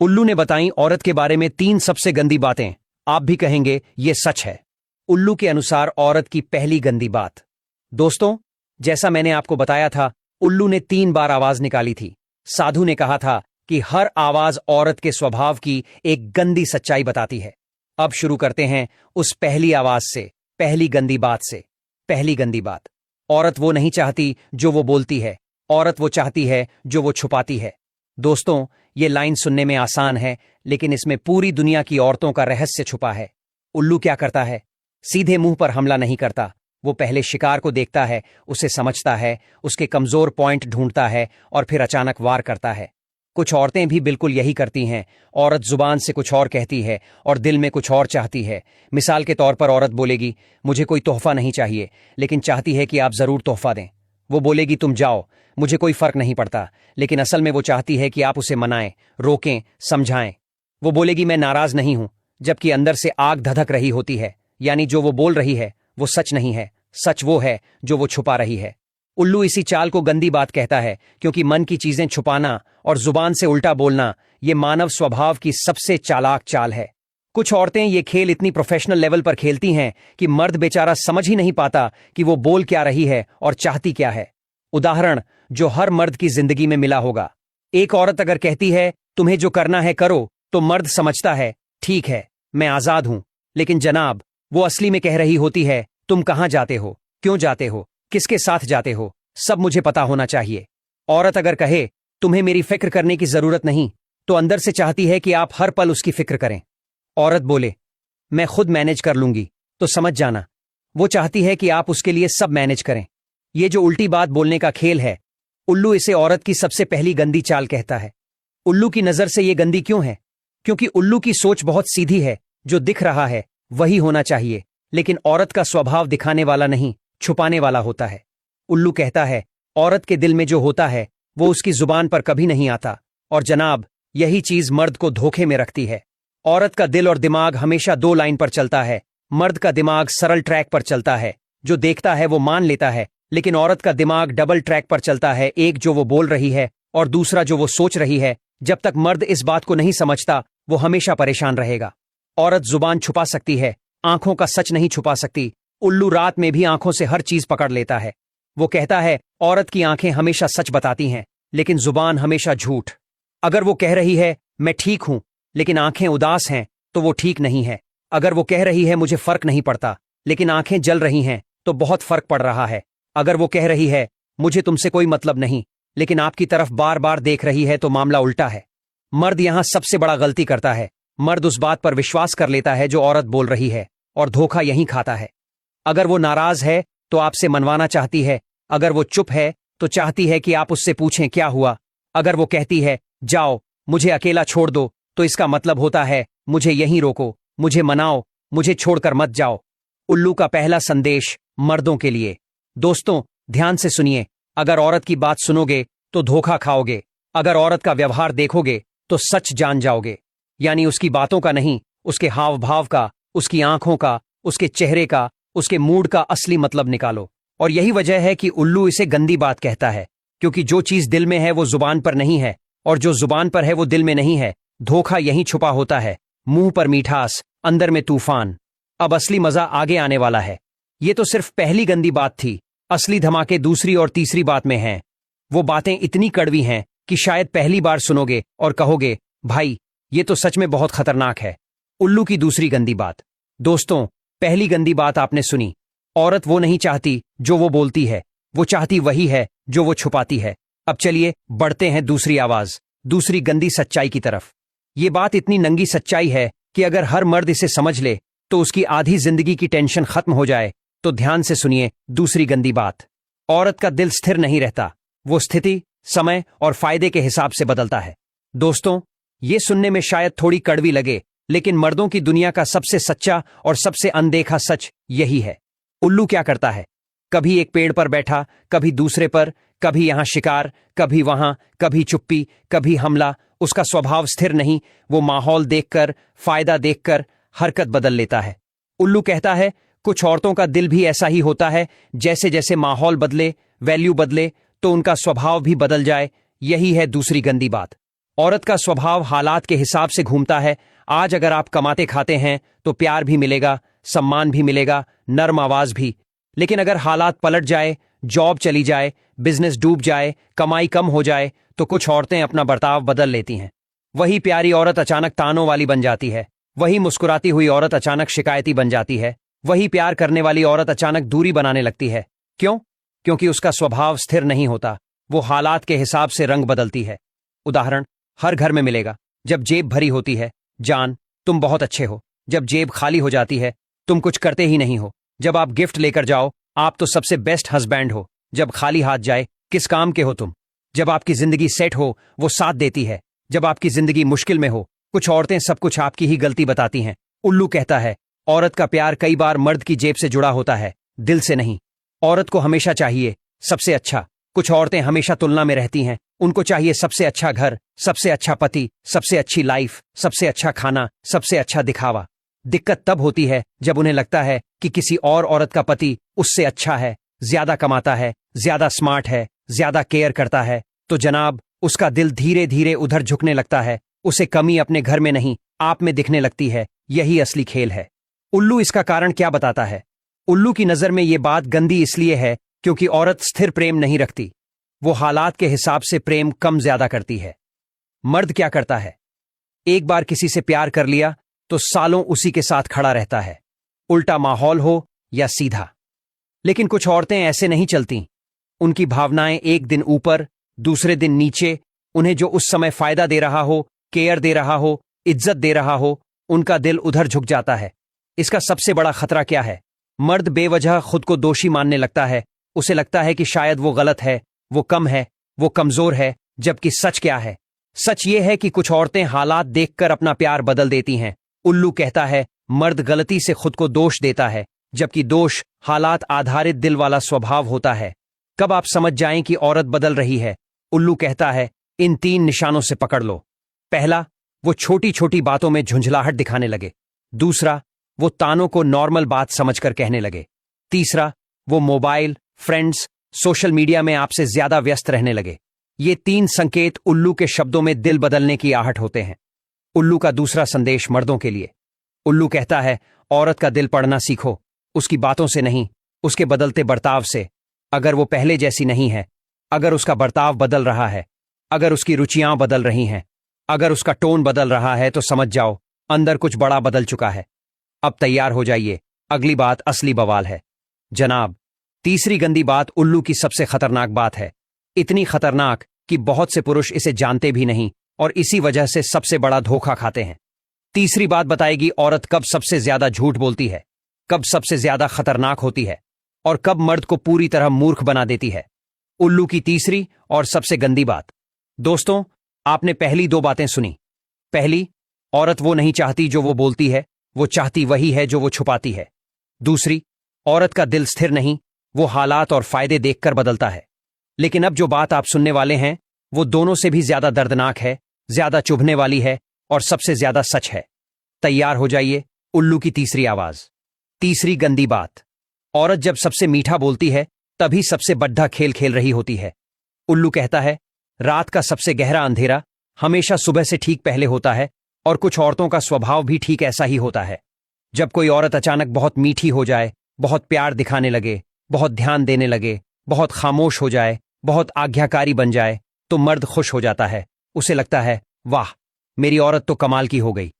उल्लू ने बताई औरत के बारे में 3 सबसे गंदी बातें। आप भी कहेंगे ये सच है। उल्लू के अनुसार औरत की पहली गंदी बात। दोस्तों, जैसा मैंने आपको बताया था, उल्लू ने 3 बार आवाज निकाली थी। साधु ने कहा था कि हर आवाज औरत के स्वभाव की एक गंदी सच्चाई बताती है। अब शुरू करते हैं उस पहली आवाज से, पहली गंदी बात से। पहली गंदी बात, औरत वो नहीं चाहती जो वो बोलती है, औरत वो चाहती है जो वो छुपाती है। दोस्तों, ये लाइन सुनने में आसान है, लेकिन इसमें पूरी दुनिया की औरतों का रहस्य छुपा है। उल्लू क्या करता है? सीधे मुंह पर हमला नहीं करता। वो पहले शिकार को देखता है, उसे समझता है, उसके कमजोर पॉइंट ढूंढता है और फिर अचानक वार करता है। कुछ औरतें भी बिल्कुल यही करती हैं। औरत जुबान से कुछ और कहती है और दिल में कुछ और चाहती है। मिसाल के तौर पर औरत बोलेगी, मुझे कोई तोहफा नहीं चाहिए, लेकिन चाहती है कि आप जरूर तोहफा दें। वो बोलेगी, तुम जाओ, मुझे कोई फर्क नहीं पड़ता, लेकिन असल में वो चाहती है कि आप उसे मनाएं, रोकें, समझाएं। वो बोलेगी, मैं नाराज नहीं हूं, जबकि अंदर से आग धधक रही होती है। यानी जो वो बोल रही है वो सच नहीं है, सच वो है जो वो छुपा रही है। उल्लू इसी चाल को गंदी बात कहता है, क्योंकि मन की चीजें छुपाना और जुबान से उल्टा बोलना ये मानव स्वभाव की सबसे चालाक चाल है। कुछ औरतें ये खेल इतनी प्रोफेशनल लेवल पर खेलती हैं कि मर्द बेचारा समझ ही नहीं पाता कि वो बोल क्या रही है और चाहती क्या है। उदाहरण जो हर मर्द की जिंदगी में मिला होगा। एक औरत अगर कहती है, तुम्हें जो करना है करो, तो मर्द समझता है, ठीक है, मैं आजाद हूं। लेकिन जनाब, वो असली में कह रही होती है, तुम कहां जाते हो, क्यों जाते हो, किसके साथ जाते हो, सब मुझे पता होना चाहिए। औरत अगर कहे, तुम्हें मेरी फिक्र करने की जरूरत नहीं, तो अंदर से चाहती है कि आप हर पल उसकी फिक्र करें। औरत बोले, मैं खुद मैनेज कर लूंगी, तो समझ जाना वो चाहती है कि आप उसके लिए सब मैनेज करें। ये जो उल्टी बात बोलने का खेल है, उल्लू इसे औरत की सबसे पहली गंदी चाल कहता है। उल्लू की नजर से ये गंदी क्यों है? क्योंकि उल्लू की सोच बहुत सीधी है, जो दिख रहा है वही होना चाहिए, लेकिन औरत का स्वभाव दिखाने वाला नहीं, छुपाने वाला होता है। उल्लू कहता है, औरत के दिल में जो होता है वो उसकी जुबान पर कभी नहीं आता, और जनाब, यही चीज मर्द को धोखे में रखती है। औरत का दिल और दिमाग हमेशा 2 लाइन पर चलता है। मर्द का दिमाग सरल ट्रैक पर चलता है, जो देखता है वो मान लेता है, लेकिन औरत का दिमाग डबल ट्रैक पर चलता है, एक जो वो बोल रही है और दूसरा जो वो सोच रही है। जब तक मर्द इस बात को नहीं समझता, वो हमेशा परेशान रहेगा। औरत जुबान छुपा सकती है, आंखों का सच नहीं छुपा सकती। उल्लू रात में भी आंखों से हर चीज पकड़ लेता है। वो कहता है, औरत की आंखें हमेशा सच बताती हैं, लेकिन जुबान हमेशा झूठ। अगर वो कह रही है, मैं ठीक हूं, लेकिन आंखें उदास हैं, तो वो ठीक नहीं है। अगर वो कह रही है, मुझे फर्क नहीं पड़ता, लेकिन आंखें जल रही हैं, तो बहुत फर्क पड़ रहा है। अगर वो कह रही है, मुझे तुमसे कोई मतलब नहीं, लेकिन आपकी तरफ बार बार देख रही है, तो मामला उल्टा है। मर्द यहां सबसे बड़ा गलती करता है। मर्द उस बात पर विश्वास कर लेता है जो औरत बोल रही है, और धोखा यहीं खाता है। अगर वो नाराज है तो आपसे मनवाना चाहती है। अगर वो चुप है तो चाहती है कि आप उससे पूछें क्या हुआ। अगर वो कहती है, जाओ, मुझे अकेला छोड़ दो, तो इसका मतलब होता है, मुझे यहीं रोको, मुझे मनाओ, मुझे छोड़कर मत जाओ। उल्लू का पहला संदेश मर्दों के लिए। दोस्तों, ध्यान से सुनिए। अगर औरत की बात सुनोगे तो धोखा खाओगे। अगर औरत का व्यवहार देखोगे तो सच जान जाओगे। यानी उसकी बातों का नहीं, उसके हाव भाव का, उसकी आंखों का, उसके चेहरे का, उसके मूड का असली मतलब निकालो। और यही वजह है कि उल्लू इसे गंदी बात कहता है, क्योंकि जो चीज दिल में है वो जुबान पर नहीं है, और जो जुबान पर है वो दिल में नहीं है। धोखा यहीं छुपा होता है, मुंह पर मीठास, अंदर में तूफान। अब असली मजा आगे आने वाला है। ये तो सिर्फ पहली गंदी बात थी। असली धमाके दूसरी और तीसरी बात में हैं। वो बातें इतनी कड़वी हैं कि शायद पहली बार सुनोगे और कहोगे, भाई, ये तो सच में बहुत खतरनाक है। उल्लू की दूसरी गंदी बात। दोस्तों, पहली गंदी बात आपने सुनी। औरत वो नहीं चाहती जो वो बोलती है, वो चाहती वही है जो वो छुपाती है। अब चलिए बढ़ते हैं दूसरी आवाज, दूसरी गंदी सच्चाई की तरफ। ये बात इतनी नंगी सच्चाई है कि अगर हर मर्द इसे समझ ले तो उसकी आधी जिंदगी की टेंशन खत्म हो जाए। तो ध्यान से सुनिए दूसरी गंदी बात। औरत का दिल स्थिर नहीं रहता, वो स्थिति, समय और फायदे के हिसाब से बदलता है। दोस्तों, ये सुनने में शायद थोड़ी कड़वी लगे, लेकिन मर्दों की दुनिया का सबसे सच्चा और सबसे अनदेखा सच यही है। उल्लू क्या करता है? कभी एक पेड़ पर बैठा, कभी दूसरे पर, कभी यहां शिकार, कभी वहां, कभी चुप्पी, कभी हमला। उसका स्वभाव स्थिर नहीं, वो माहौल देखकर, फायदा देखकर हरकत बदल लेता है। उल्लू कहता है, कुछ औरतों का दिल भी ऐसा ही होता है, जैसे जैसे माहौल बदले, वैल्यू बदले, तो उनका स्वभाव भी बदल जाए। यही है दूसरी गंदी बात। औरत का स्वभाव हालात के हिसाब से घूमता है। आज अगर आप कमाते खाते हैं तो प्यार भी मिलेगा, सम्मान भी मिलेगा, नर्म आवाज भी। लेकिन अगर हालात पलट जाए, जॉब चली जाए, बिजनेस डूब जाए, कमाई कम हो जाए, तो कुछ औरतें अपना बर्ताव बदल लेती हैं। वही प्यारी औरत अचानक तानों वाली बन जाती है। वही मुस्कुराती हुई औरत अचानक शिकायती बन जाती है। वही प्यार करने वाली औरत अचानक दूरी बनाने लगती है। क्यों? क्योंकि उसका स्वभाव स्थिर नहीं होता। वो हालात के हिसाब से रंग बदलती है। उदाहरण हर घर में मिलेगा। जब जेब भरी होती है, जान तुम बहुत अच्छे हो। जब जेब खाली हो जाती है, तुम कुछ करते ही नहीं हो। जब आप गिफ्ट लेकर जाओ, आप तो सबसे बेस्ट हस्बैंड हो। जब खाली हाथ जाए, किस काम के हो तुम। जब आपकी जिंदगी सेट हो, वो साथ देती है। जब आपकी जिंदगी मुश्किल में हो, कुछ औरतें सब कुछ आपकी ही गलती बताती हैं। उल्लू कहता है, औरत का प्यार कई बार मर्द की जेब से जुड़ा होता है, दिल से नहीं। औरत को हमेशा चाहिए सबसे अच्छा। कुछ औरतें हमेशा तुलना में रहती हैं। उनको चाहिए सबसे अच्छा घर, सबसे अच्छा पति, सबसे अच्छी लाइफ, सबसे अच्छा खाना, सबसे अच्छा दिखावा। दिक्कत तब होती है जब उन्हें लगता है कि किसी और औरत का पति उससे अच्छा है, ज्यादा कमाता है, ज्यादा स्मार्ट है, ज्यादा केयर करता है। तो जनाब, उसका दिल धीरे धीरे उधर झुकने लगता है। उसे कमी अपने घर में नहीं, आप में दिखने लगती है। यही असली खेल है। उल्लू इसका कारण क्या बताता है? उल्लू की नजर में यह बात गंदी इसलिए है क्योंकि औरत स्थिर प्रेम नहीं रखती। वो हालात के हिसाब से प्रेम कम ज्यादा करती है। मर्द क्या करता है? एक बार किसी से प्यार कर लिया तो सालों उसी के साथ खड़ा रहता है, उल्टा माहौल हो या सीधा। लेकिन कुछ औरतें ऐसे नहीं चलती। उनकी भावनाएं एक दिन ऊपर, दूसरे दिन नीचे। उन्हें जो उस समय फायदा दे रहा हो, केयर दे रहा हो, इज्जत दे रहा हो, उनका दिल उधर झुक जाता है। इसका सबसे बड़ा खतरा क्या है? मर्द बेवजह खुद को दोषी मानने लगता है। उसे लगता है कि शायद वो गलत है, वो कम है, वो कमजोर है। जबकि सच क्या है? सच ये है कि कुछ औरतें हालात देखकर अपना प्यार बदल देती हैं। उल्लू कहता है, मर्द गलती से खुद को दोष देता है, जबकि दोष हालात आधारित दिल वाला स्वभाव होता है। कब आप समझ जाएं कि औरत बदल रही है? उल्लू कहता है, इन 3 निशानों से पकड़ लो। पहला, वो छोटी छोटी बातों में झुंझलाहट दिखाने लगे। दूसरा, वो तानों को नॉर्मल बात समझकर कहने लगे। तीसरा, वो मोबाइल, फ्रेंड्स, सोशल मीडिया में आपसे ज्यादा व्यस्त रहने लगे। ये 3 संकेत उल्लू के शब्दों में दिल बदलने की आहट होते हैं। उल्लू का दूसरा संदेश मर्दों के लिए। उल्लू कहता है, औरत का दिल पढ़ना सीखो, उसकी बातों से नहीं, उसके बदलते बर्ताव से। अगर वो पहले जैसी नहीं है, अगर उसका बर्ताव बदल रहा है, अगर उसकी रुचियां बदल रही हैं, अगर उसका टोन बदल रहा है, तो समझ जाओ अंदर कुछ बड़ा बदल चुका है। अब तैयार हो जाइए, अगली बात असली बवाल है। जनाब, तीसरी गंदी बात उल्लू की सबसे खतरनाक बात है। इतनी खतरनाक कि बहुत से पुरुष इसे जानते भी नहीं और इसी वजह से सबसे बड़ा धोखा खाते हैं। तीसरी बात बताएगी औरत कब सबसे ज्यादा झूठ बोलती है, कब सबसे ज्यादा खतरनाक होती है और कब मर्द को पूरी तरह मूर्ख बना देती है। उल्लू की तीसरी और सबसे गंदी बात। दोस्तों, आपने पहली 2 बातें सुनी। पहली, औरत वो नहीं चाहती जो वो बोलती है, वो चाहती वही है जो वो छुपाती है। दूसरी, औरत का दिल स्थिर नहीं, वो हालात और फायदे देखकर बदलता है। लेकिन अब जो बात आप सुनने वाले हैं, वो दोनों से भी ज्यादा दर्दनाक है, ज्यादा चुभने वाली है और सबसे ज्यादा सच है। तैयार हो जाइए, उल्लू की तीसरी आवाज। तीसरी गंदी बात। औरत जब सबसे मीठा बोलती है, तभी सबसे बड्ढा खेल खेल रही होती है। उल्लू कहता है, रात का सबसे गहरा अंधेरा हमेशा सुबह से ठीक पहले होता है और कुछ औरतों का स्वभाव भी ठीक ऐसा ही होता है। जब कोई औरत अचानक बहुत मीठी हो जाए, बहुत प्यार दिखाने लगे, बहुत ध्यान देने लगे, बहुत खामोश हो जाए, बहुत आज्ञाकारी बन जाए, तो मर्द खुश हो जाता है। उसे लगता है, वाह, मेरी औरत तो कमाल की हो गई।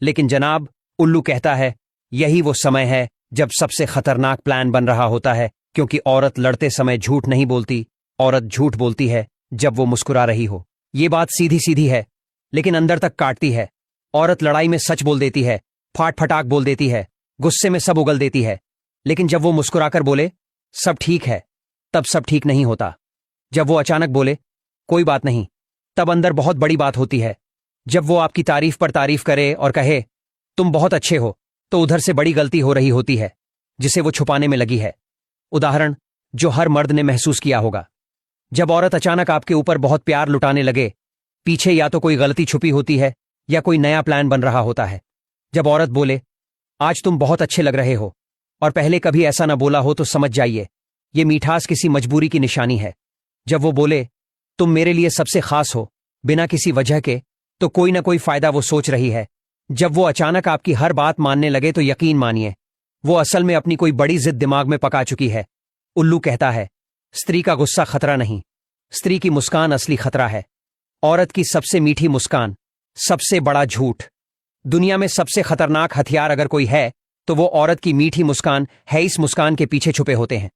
लेकिन जनाब, उल्लू कहता है, यही वो समय है जब सबसे खतरनाक प्लान बन रहा होता है, क्योंकि औरत लड़ते समय झूठ नहीं बोलती। औरत झूठ बोलती है जब वो मुस्कुरा रही हो। ये बात सीधी सीधी है, लेकिन अंदर तक काटती है। औरत लड़ाई में सच बोल देती है, फाट फटाक बोल देती है, गुस्से में सब उगल देती है। लेकिन जब वो मुस्कुराकर बोले, सब ठीक है, तब सब ठीक नहीं होता। जब वो अचानक बोले, कोई बात नहीं, तब अंदर बहुत बड़ी बात होती है। जब वो आपकी तारीफ पर तारीफ करे और कहे, तुम बहुत अच्छे हो, तो उधर से बड़ी गलती हो रही होती है, जिसे वो छुपाने में लगी है। उदाहरण जो हर मर्द ने महसूस किया होगा। जब औरत अचानक आपके ऊपर बहुत प्यार लुटाने लगे, पीछे या तो कोई गलती छुपी होती है या कोई नया प्लान बन रहा होता है। जब औरत बोले, आज तुम बहुत अच्छे लग रहे हो, और पहले कभी ऐसा ना बोला हो, तो समझ जाइए ये मिठास किसी मजबूरी की निशानी है। जब वो बोले, तुम मेरे लिए सबसे खास हो, बिना किसी वजह के, तो कोई ना कोई फायदा वो सोच रही है। जब वो अचानक आपकी हर बात मानने लगे तो यकीन मानिए वो असल में अपनी कोई बड़ी जिद दिमाग में पका चुकी है। उल्लू कहता है, स्त्री का गुस्सा खतरा नहीं, स्त्री की मुस्कान असली खतरा है। औरत की सबसे मीठी मुस्कान सबसे बड़ा झूठ। दुनिया में सबसे खतरनाक हथियार अगर कोई है तो वो औरत की मीठी मुस्कान है। इस मुस्कान के पीछे छुपे होते हैं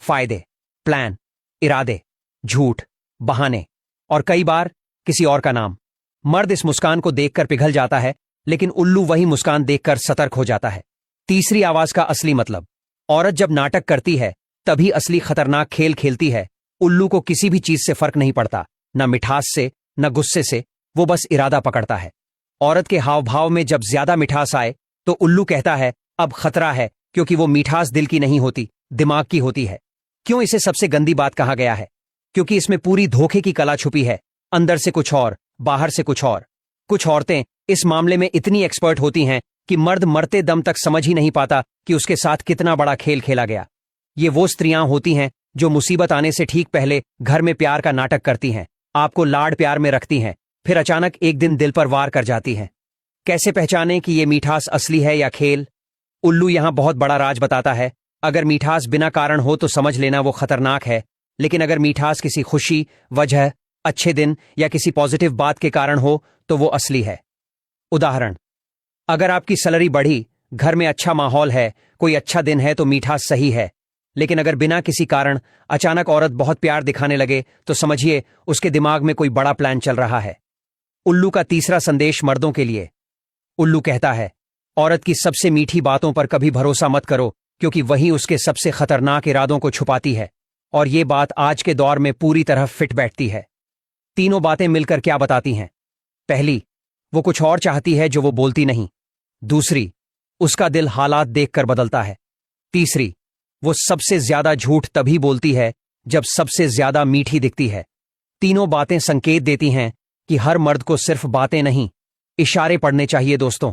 फायदे, प्लान, इरादे, झूठ, बहाने और कई बार किसी और का नाम। मर्द इस मुस्कान को देखकर पिघल जाता है, लेकिन उल्लू वही मुस्कान देखकर सतर्क हो जाता है। तीसरी आवाज का असली मतलब। औरत जब नाटक करती है तभी असली खतरनाक खेल खेलती है। उल्लू को किसी भी चीज से फर्क नहीं पड़ता, न मिठास से न गुस्से से, वो बस इरादा पकड़ता है। औरत के हाव भाव में जब ज्यादा मिठास आए तो उल्लू कहता है अब खतरा है, क्योंकि वो मिठास दिल की नहीं होती, दिमाग की होती है। क्यों इसे सबसे गंदी बात कहा गया है? क्योंकि इसमें पूरी धोखे की कला छुपी है। अंदर से कुछ और, बाहर से कुछ और। कुछ औरतें इस मामले में इतनी एक्सपर्ट होती हैं कि मर्द मरते दम तक समझ ही नहीं पाता कि उसके साथ कितना बड़ा खेल खेला गया। ये वो स्त्रियां होती हैं जो मुसीबत आने से ठीक पहले घर में प्यार का नाटक करती हैं, आपको लाड प्यार में रखती हैं, फिर अचानक एक दिन दिल पर वार कर जाती हैं। कैसे पहचानें कि ये मिठास असली है या खेल? उल्लू यहां बहुत बड़ा राज बताता है। अगर मिठास बिना कारण हो तो समझ लेना वो खतरनाक है, लेकिन अगर मिठास किसी खुशी, वजह, अच्छे दिन या किसी पॉजिटिव बात के कारण हो तो वो असली है। उदाहरण, अगर आपकी सैलरी बढ़ी, घर में अच्छा माहौल है, कोई अच्छा दिन है तो मिठास सही है। लेकिन अगर बिना किसी कारण अचानक औरत बहुत प्यार दिखाने लगे तो समझिए उसके दिमाग में कोई बड़ा प्लान चल रहा है। उल्लू का तीसरा संदेश मर्दों के लिए। उल्लू कहता है, औरत की सबसे मीठी बातों पर कभी भरोसा मत करो, क्योंकि वही उसके सबसे खतरनाक इरादों को छुपाती है। और ये बात आज के दौर में पूरी तरह फिट बैठती है। तीनों बातें मिलकर क्या बताती हैं? पहली, वो कुछ और चाहती है जो वो बोलती नहीं। दूसरी, उसका दिल हालात देखकर बदलता है। तीसरी, वो सबसे ज्यादा झूठ तभी बोलती है जब सबसे ज्यादा मीठी दिखती है। तीनों बातें संकेत देती हैं कि हर मर्द को सिर्फ बातें नहीं, इशारे पढ़ने चाहिए दोस्तों।